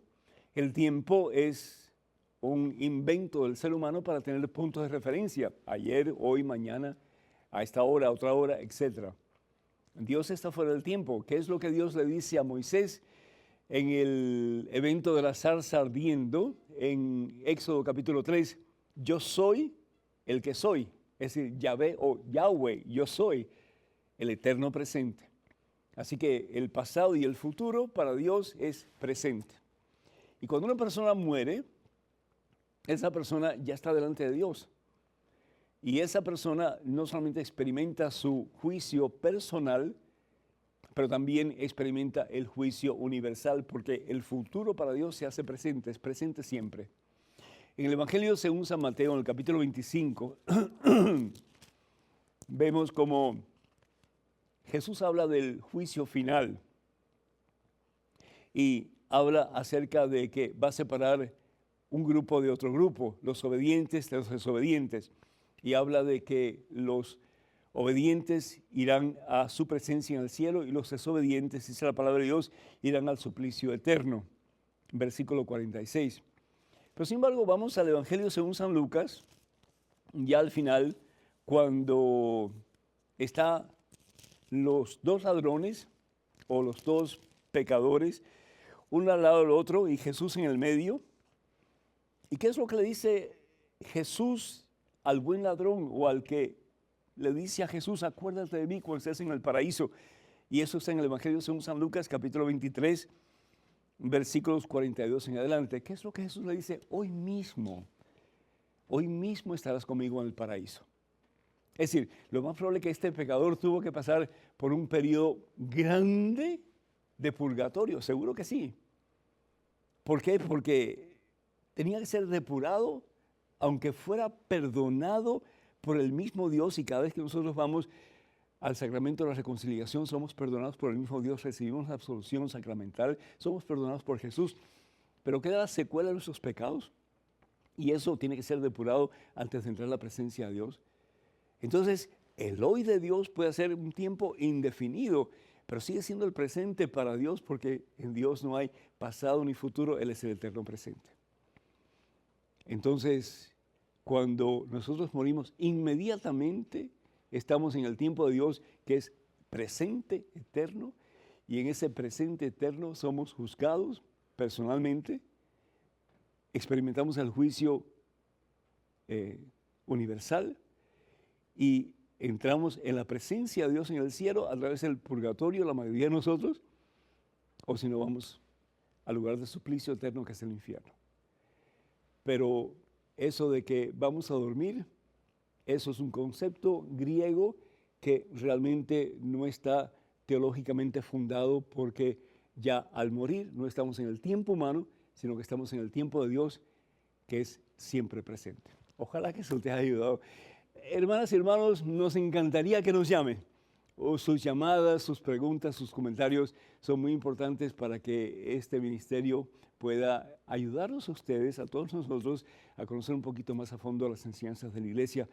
Speaker 1: El tiempo es un invento del ser humano para tener puntos de referencia. Ayer, hoy, mañana, a esta hora, a otra hora, etc. Dios está fuera del tiempo. ¿Qué es lo que Dios le dice a Moisés en el evento de la zarza ardiendo en Éxodo capítulo 3? Yo soy el que soy. Es decir, Yahvé o Yahweh, yo soy el eterno presente. Así que el pasado y el futuro para Dios es presente. Y cuando una persona muere, esa persona ya está delante de Dios. Y esa persona no solamente experimenta su juicio personal, pero también experimenta el juicio universal, porque el futuro para Dios se hace presente, es presente siempre. En el Evangelio según San Mateo, en el capítulo 25, vemos como Jesús habla del juicio final y habla acerca de que va a separar un grupo de otro grupo, los obedientes de los desobedientes, y habla de que los obedientes irán a su presencia en el cielo y los desobedientes, dice la palabra de Dios, irán al suplicio eterno. Versículo 46. Pero sin embargo, vamos al Evangelio según San Lucas, ya al final, cuando están los dos ladrones o los dos pecadores, uno al lado del otro y Jesús en el medio. ¿Y qué es lo que le dice Jesús al buen ladrón o al que le dice a Jesús, acuérdate de mí cuando estés en el paraíso? Y eso está en el Evangelio según San Lucas, capítulo 23, versículos 42 en adelante. ¿Qué es lo que Jesús le dice? Hoy mismo estarás conmigo en el paraíso. Es decir, lo más probable es que este pecador tuvo que pasar por un periodo grande de purgatorio, seguro que sí. ¿Por qué? Porque tenía que ser depurado, aunque fuera perdonado por el mismo Dios, y cada vez que nosotros vamos al sacramento de la reconciliación, somos perdonados por el mismo Dios, recibimos la absolución sacramental, somos perdonados por Jesús, pero queda la secuela de nuestros pecados, y eso tiene que ser depurado antes de entrar a la presencia de Dios. Entonces, el hoy de Dios puede ser un tiempo indefinido, pero sigue siendo el presente para Dios, porque en Dios no hay pasado ni futuro, Él es el eterno presente. Entonces, cuando nosotros morimos, inmediatamente estamos en el tiempo de Dios, que es presente eterno, y en ese presente eterno somos juzgados personalmente, experimentamos el juicio universal y entramos en la presencia de Dios en el cielo a través del purgatorio, la mayoría de nosotros, o si no vamos al lugar de suplicio eterno que es el infierno. Pero eso de que vamos a dormir, eso es un concepto griego que realmente no está teológicamente fundado, porque ya al morir no estamos en el tiempo humano, sino que estamos en el tiempo de Dios, que es siempre presente. Ojalá que eso te haya ayudado. Hermanas y hermanos, nos encantaría que nos llamen. Sus llamadas, sus preguntas, sus comentarios son muy importantes para que este ministerio pueda ayudarnos a ustedes, a todos nosotros, a conocer un poquito más a fondo las enseñanzas de la Iglesia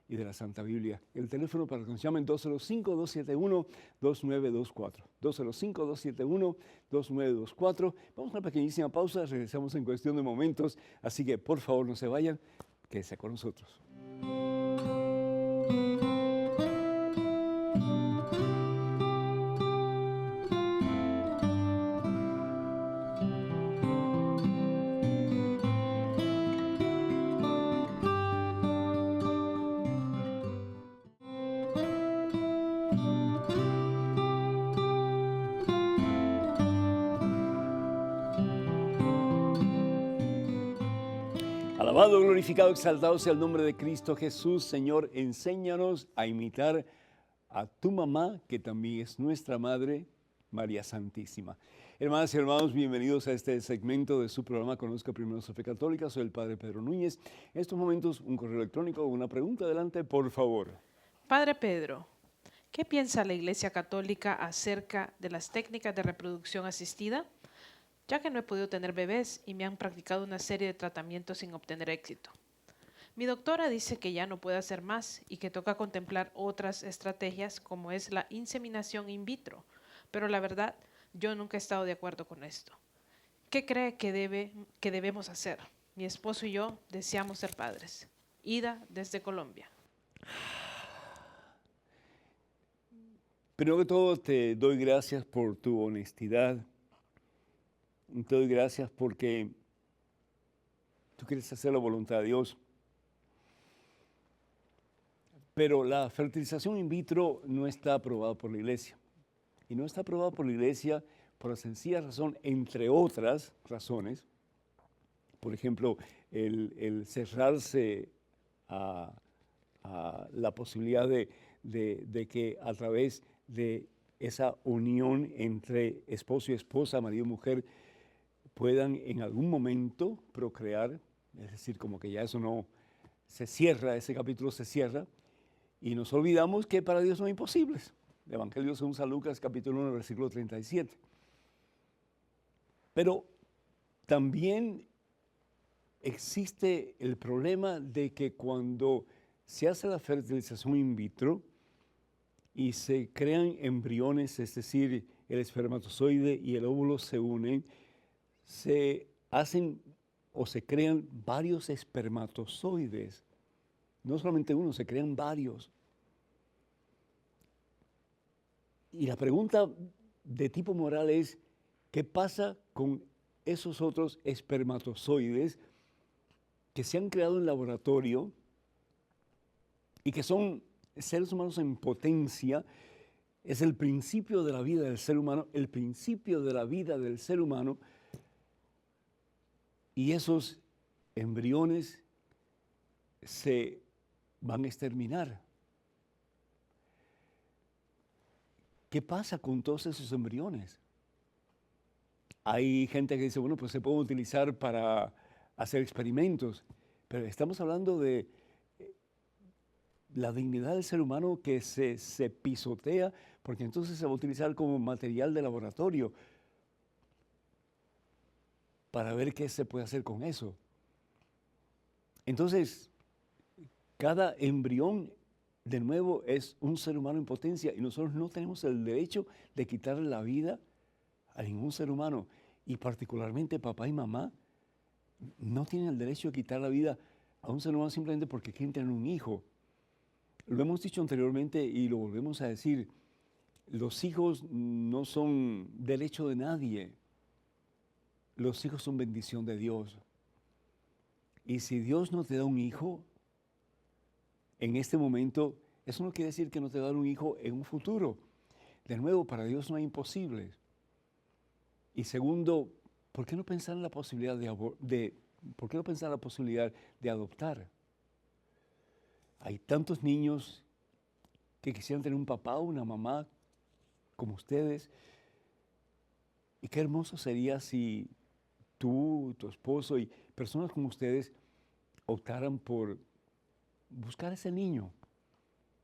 Speaker 1: y de la Santa Biblia. El teléfono para que nos llamen 205-271-2924. 205-271-2924. Vamos a una pequeñísima pausa, regresamos en cuestión de momentos, así que por favor no se vayan, quédense con nosotros. Alabado, glorificado, exaltado sea el nombre de Cristo Jesús. Señor, enséñanos a imitar a tu mamá, que también es nuestra madre, María Santísima. Hermanas y hermanos, bienvenidos a este segmento de su programa Conozca Primero su Fe Católica. Soy el Padre Pedro Núñez. En estos momentos, un correo electrónico, una pregunta, adelante, por favor.
Speaker 3: Padre Pedro, ¿qué piensa la Iglesia Católica acerca de las técnicas de reproducción asistida? Ya que no he podido tener bebés y me han practicado una serie de tratamientos sin obtener éxito. Mi doctora dice que ya no puede hacer más y que toca contemplar otras estrategias como es la inseminación in vitro, pero la verdad, yo nunca he estado de acuerdo con esto. ¿Qué cree que debemos hacer? Mi esposo y yo deseamos ser padres. Ida, desde Colombia.
Speaker 1: Primero que todo, te doy gracias por tu honestidad. Te doy gracias porque tú quieres hacer la voluntad de Dios. Pero la fertilización in vitro no está aprobada por la Iglesia. Y no está aprobada por la Iglesia por la sencilla razón, entre otras razones. Por ejemplo, el cerrarse a la posibilidad de que a través de esa unión entre esposo y esposa, marido y mujer, puedan en algún momento procrear, es decir, como que ya eso no se cierra, ese capítulo se cierra, y nos olvidamos que para Dios no hay imposibles. el Evangelio según San Lucas, capítulo 1, versículo 37. Pero también existe el problema de que cuando se hace la fertilización in vitro y se crean embriones, es decir, el espermatozoide y el óvulo se unen, se hacen o se crean varios espermatozoides. No solamente uno, se crean varios. Y la pregunta de tipo moral es, ¿qué pasa con esos otros espermatozoides que se han creado en laboratorio y que son seres humanos en potencia? Es el principio de la vida del ser humano, el principio de la vida del ser humano. Y esos embriones se van a exterminar. ¿Qué pasa con todos esos embriones? Hay gente que dice, bueno, pues se pueden utilizar para hacer experimentos, pero estamos hablando de la dignidad del ser humano que se pisotea, porque entonces se va a utilizar como material de laboratorio para ver qué se puede hacer con eso. Entonces, cada embrión, de nuevo, es un ser humano en potencia y nosotros no tenemos el derecho de quitarle la vida a ningún ser humano. Y particularmente papá y mamá no tienen el derecho de quitar la vida a un ser humano simplemente porque quieren tener un hijo. Lo hemos dicho anteriormente y lo volvemos a decir, los hijos no son derecho de nadie. Los hijos son bendición de Dios. Y si Dios no te da un hijo en este momento, eso no quiere decir que no te va a dar un hijo en un futuro. De nuevo, para Dios no hay imposibles. Y segundo, ¿por qué no pensar en la posibilidad ¿por qué no pensar en la posibilidad de adoptar? Hay tantos niños que quisieran tener un papá o una mamá como ustedes. Y qué hermoso sería si tú, tu esposo y personas como ustedes optaran por buscar ese niño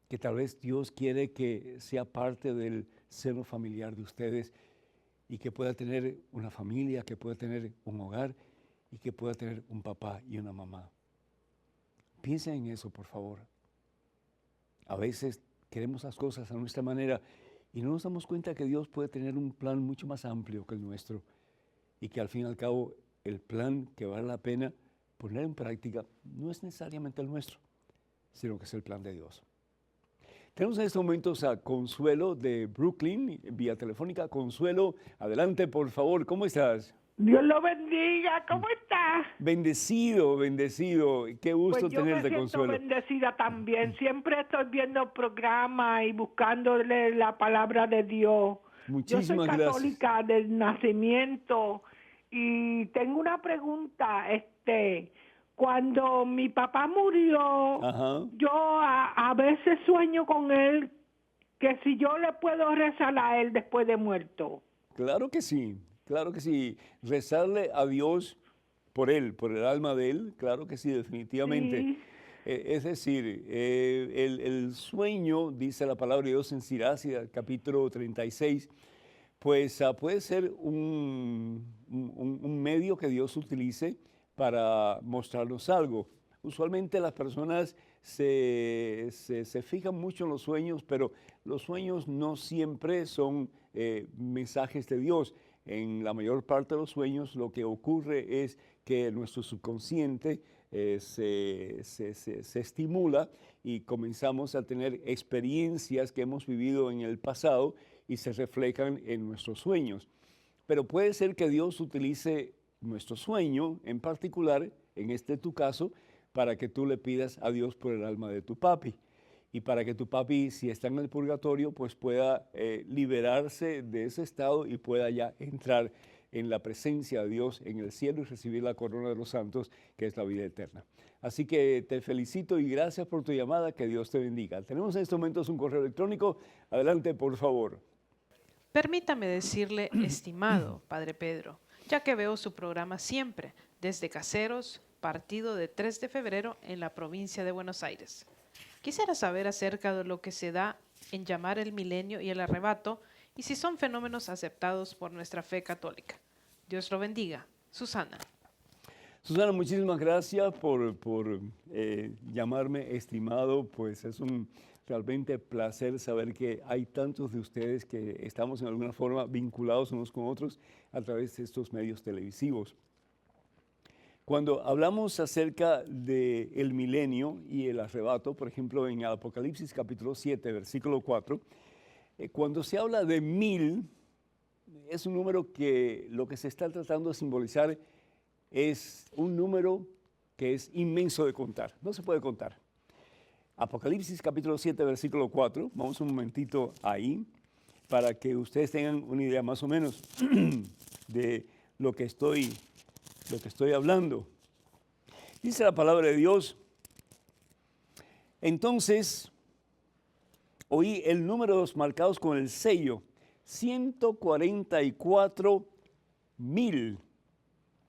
Speaker 1: que tal vez Dios quiere que sea parte del seno familiar de ustedes y que pueda tener una familia, que pueda tener un hogar y que pueda tener un papá y una mamá. Piensa en eso, por favor. A veces queremos las cosas a nuestra manera y no nos damos cuenta que Dios puede tener un plan mucho más amplio que el nuestro y que al fin y al cabo el plan que vale la pena poner en práctica no es necesariamente el nuestro, sino que es el plan de Dios. Tenemos en estos momentos a Consuelo de Brooklyn, vía telefónica. Consuelo, adelante, por favor. ¿Cómo estás?
Speaker 6: Dios lo bendiga. ¿Cómo está?
Speaker 1: Bendecido, bendecido. Qué gusto
Speaker 6: Pues yo
Speaker 1: tenerte,
Speaker 6: me siento
Speaker 1: Consuelo.
Speaker 6: bendecida también. Siempre estoy viendo programas y buscándole la palabra de Dios.
Speaker 1: Muchísimas
Speaker 6: yo soy católica del nacimiento y tengo una pregunta. Cuando mi papá murió,
Speaker 1: Ajá.
Speaker 6: yo a veces sueño con él que si yo le puedo rezar a él después de muerto.
Speaker 1: Claro que sí, claro que sí. Rezarle a Dios por él, por el alma de él, claro que sí, definitivamente.
Speaker 6: Sí.
Speaker 1: Es decir, el sueño, dice la palabra de Dios en Siracida, capítulo 36, pues puede ser un medio que Dios utilice para mostrarnos algo. Usualmente las personas se fijan mucho en los sueños, pero los sueños no siempre son mensajes de Dios. En la mayor parte de los sueños lo que ocurre es que nuestro subconsciente se estimula y comenzamos a tener experiencias que hemos vivido en el pasado y se reflejan en nuestros sueños. Pero puede ser que Dios utilice nuestro sueño en particular, en tu caso, para que tú le pidas a Dios por el alma de tu papi y para que tu papi, si está en el purgatorio, pues pueda liberarse de ese estado y pueda ya entrar en la presencia de Dios en el cielo y recibir la corona de los santos, que es la vida eterna. Así que te felicito y gracias por tu llamada, que Dios te bendiga. Tenemos en estos momentos un correo electrónico. Adelante, por favor.
Speaker 3: Permítame decirle, estimado Padre Pedro, ya que veo su programa siempre, desde Caseros, partido de 3 de febrero en la provincia de Buenos Aires. Quisiera saber acerca de lo que se da en llamar el milenio y el arrebato y si son fenómenos aceptados por nuestra fe católica. Dios lo bendiga. Susana.
Speaker 1: Susana, muchísimas gracias por llamarme estimado, pues es un realmente placer saber que hay tantos de ustedes que estamos en alguna forma vinculados unos con otros a través de estos medios televisivos. Cuando hablamos acerca del milenio y el arrebato, por ejemplo, en Apocalipsis capítulo 7, versículo 4, cuando se habla de 1000, es un número que lo que se está tratando de simbolizar es un número que es inmenso de contar, no se puede contar. Apocalipsis capítulo 7, versículo 4, vamos un momentito ahí para que ustedes tengan una idea más o menos de lo que estoy hablando. Dice la palabra de Dios: entonces oí el número de los marcados con el sello, 144,000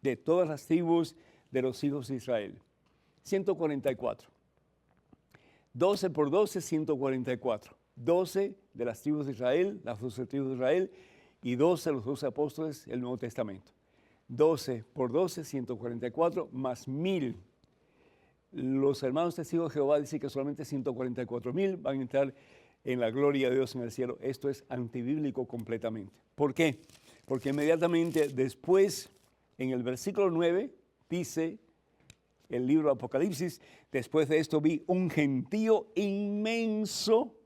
Speaker 1: de todas las tribus de los hijos de Israel. 144. 12 por 12, 144. 12 de las tribus de Israel, las 12 tribus de Israel, y 12 los 12 apóstoles del Nuevo Testamento. 12 por 12, 144, más 1000. Los hermanos testigos de Jehová dicen que solamente 144,000 van a entrar en la gloria de Dios en el cielo. Esto es antibíblico completamente. ¿Por qué? Porque inmediatamente después, en el versículo 9, dice el libro de Apocalipsis: después de esto vi un gentío inmenso,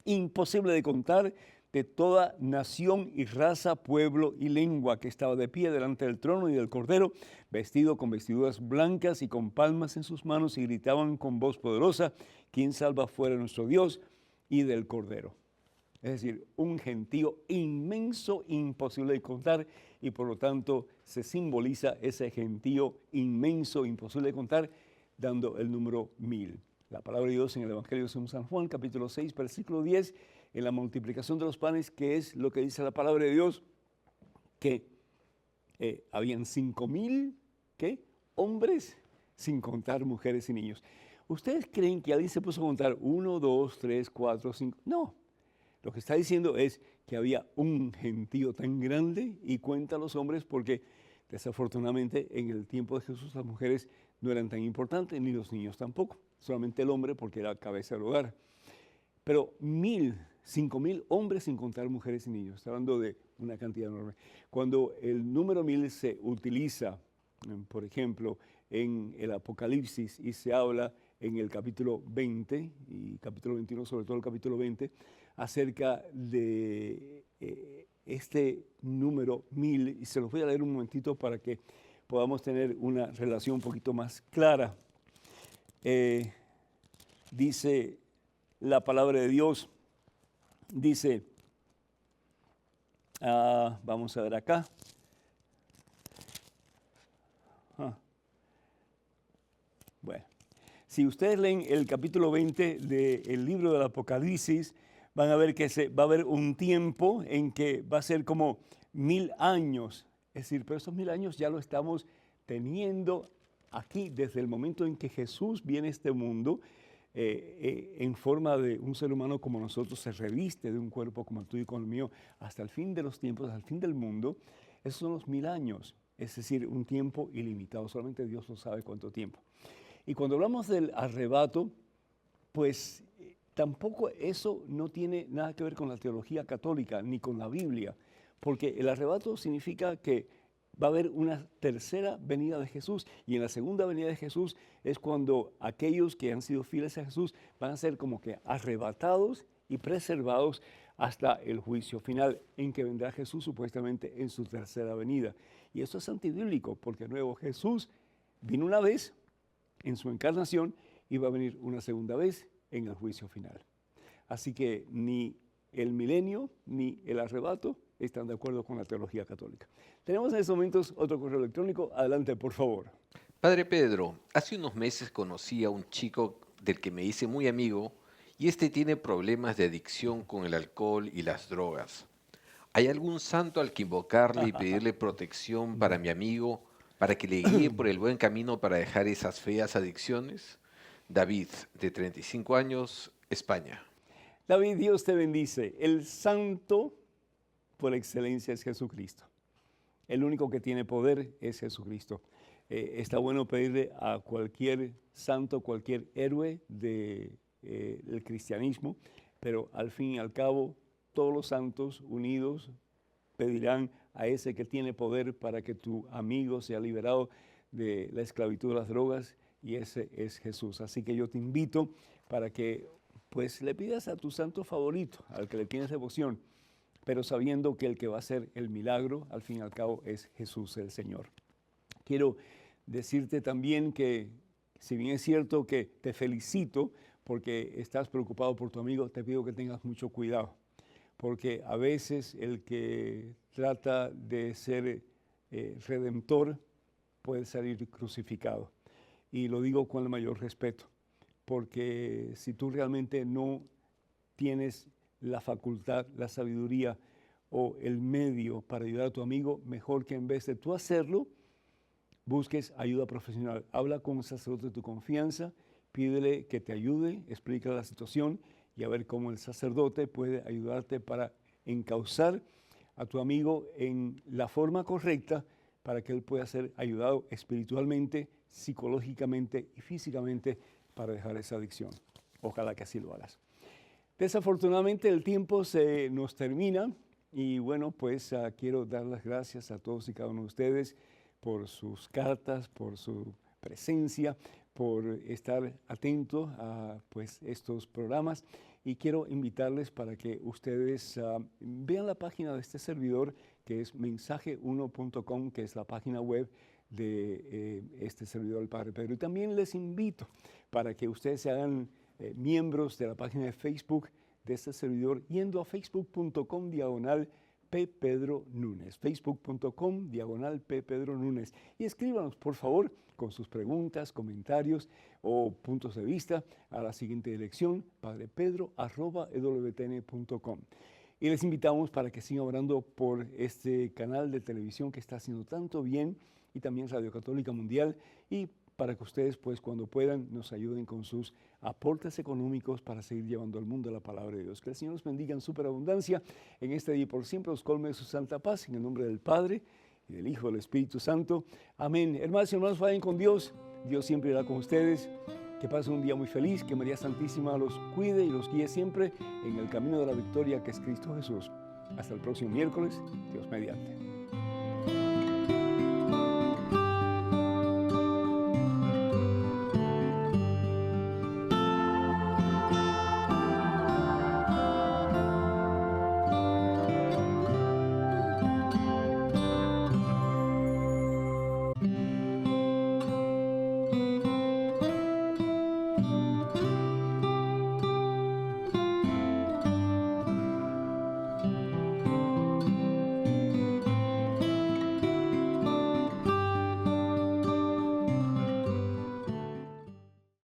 Speaker 1: imposible de contar, de toda nación y raza, pueblo y lengua, que estaba de pie delante del trono y del Cordero, vestido con vestiduras blancas y con palmas en sus manos, y gritaban con voz poderosa: ¿quién salva fuera de nuestro Dios y del Cordero? Es decir, un gentío inmenso, imposible de contar, y por lo tanto se simboliza ese gentío inmenso, imposible de contar, dando el número 1000. La palabra de Dios en el Evangelio de San Juan, capítulo 6, versículo 10, en la multiplicación de los panes, que es lo que dice la palabra de Dios, que habían 5,000 hombres, sin contar mujeres y niños. ¿Ustedes creen que alguien se puso a contar 1, 2, 3, 4, 5? No. Lo que está diciendo es que había un gentío tan grande, y cuenta a los hombres porque desafortunadamente en el tiempo de Jesús las mujeres no eran tan importantes, ni los niños tampoco, solamente el hombre porque era cabeza del hogar. Pero 5,000 hombres sin contar mujeres y niños, está hablando de una cantidad enorme. Cuando el número 1000 se utiliza, por ejemplo, en el Apocalipsis, y se habla en el capítulo 20 y capítulo 21, sobre todo el capítulo 20, acerca de este número 1000, y se los voy a leer un momentito para que podamos tener una relación un poquito más clara. Dice la palabra de Dios, dice, vamos a ver acá. Bueno, si ustedes leen el capítulo 20 del libro del Apocalipsis, van a ver que va a haber un tiempo en que va a ser como 1000 años. Es decir, pero esos 1000 años ya lo estamos teniendo aquí desde el momento en que Jesús viene a este mundo en forma de un ser humano como nosotros, se reviste de un cuerpo como el tuyo y como el mío, hasta el fin de los tiempos, hasta el fin del mundo. Esos son los 1000 años, es decir, un tiempo ilimitado, solamente Dios lo sabe cuánto tiempo. Y cuando hablamos del arrebato, pues tampoco eso no tiene nada que ver con la teología católica ni con la Biblia, porque el arrebato significa que va a haber una tercera venida de Jesús, y en la segunda venida de Jesús es cuando aquellos que han sido fieles a Jesús van a ser como que arrebatados y preservados hasta el juicio final, en que vendrá Jesús supuestamente en su tercera venida. Y esto es antibíblico, porque de nuevo Jesús vino una vez en su encarnación y va a venir una segunda vez en el juicio final. Así que ni el milenio ni el arrebato están de acuerdo con la teología católica. Tenemos en estos momentos otro correo electrónico. Adelante, por favor.
Speaker 4: Padre Pedro, hace unos meses conocí a un chico del que me hice muy amigo, y este tiene problemas de adicción con el alcohol y las drogas. ¿Hay algún santo al que invocarle y pedirle protección para mi amigo, para que le guíe por el buen camino para dejar esas feas adicciones? David, de 35 años, España.
Speaker 1: David, Dios te bendice. El santo por excelencia es Jesucristo. El único que tiene poder es Jesucristo. Está bueno pedirle a cualquier santo, cualquier héroe del cristianismo, pero al fin y al cabo todos los santos unidos pedirán a ese que tiene poder para que tu amigo sea liberado de la esclavitud de las drogas, y ese es Jesús. Así que yo te invito para que pues le pidas a tu santo favorito, al que le tienes devoción, pero sabiendo que el que va a hacer el milagro al fin y al cabo es Jesús el Señor. Quiero decirte también que, si bien es cierto que te felicito porque estás preocupado por tu amigo, te pido que tengas mucho cuidado, porque a veces el que trata de ser redentor puede salir crucificado. Y lo digo con el mayor respeto, porque si tú realmente no tienes la facultad, la sabiduría o el medio para ayudar a tu amigo, mejor que en vez de tú hacerlo, busques ayuda profesional. Habla con un sacerdote de tu confianza, pídele que te ayude, explica la situación y a ver cómo el sacerdote puede ayudarte para encauzar a tu amigo en la forma correcta para que él pueda ser ayudado espiritualmente, psicológicamente y físicamente para dejar esa adicción. Ojalá que así lo hagas. Desafortunadamente el tiempo se nos termina y bueno, pues quiero dar las gracias a todos y cada uno de ustedes por sus cartas, por su presencia, por estar atentos a pues, estos programas, y quiero invitarles para que ustedes vean la página de este servidor, que es mensaje1.com, que es la página web de este servidor, el Padre Pedro. Y también les invito para que ustedes se hagan miembros de la página de Facebook de este servidor, yendo a facebook.com/P. Pedro Núñez, facebook.com/P. Pedro Núñez, y escríbanos por favor con sus preguntas, comentarios o puntos de vista a la siguiente dirección: padrepedro@ewtn.com. Y les invitamos para que sigan orando por este canal de televisión que está haciendo tanto bien, y también Radio Católica Mundial, y para que ustedes pues cuando puedan nos ayuden con sus aportes económicos para seguir llevando al mundo la palabra de Dios. Que el Señor los bendiga en superabundancia en este día y por siempre, los colme de su santa paz, en el nombre del Padre y del Hijo y del Espíritu Santo. Amén. Hermanos y hermanos, vayan con Dios. Dios siempre irá con ustedes. Que pasen un día muy feliz, que María Santísima los cuide y los guíe siempre en el camino de la victoria que es Cristo Jesús. Hasta el próximo miércoles, Dios mediante.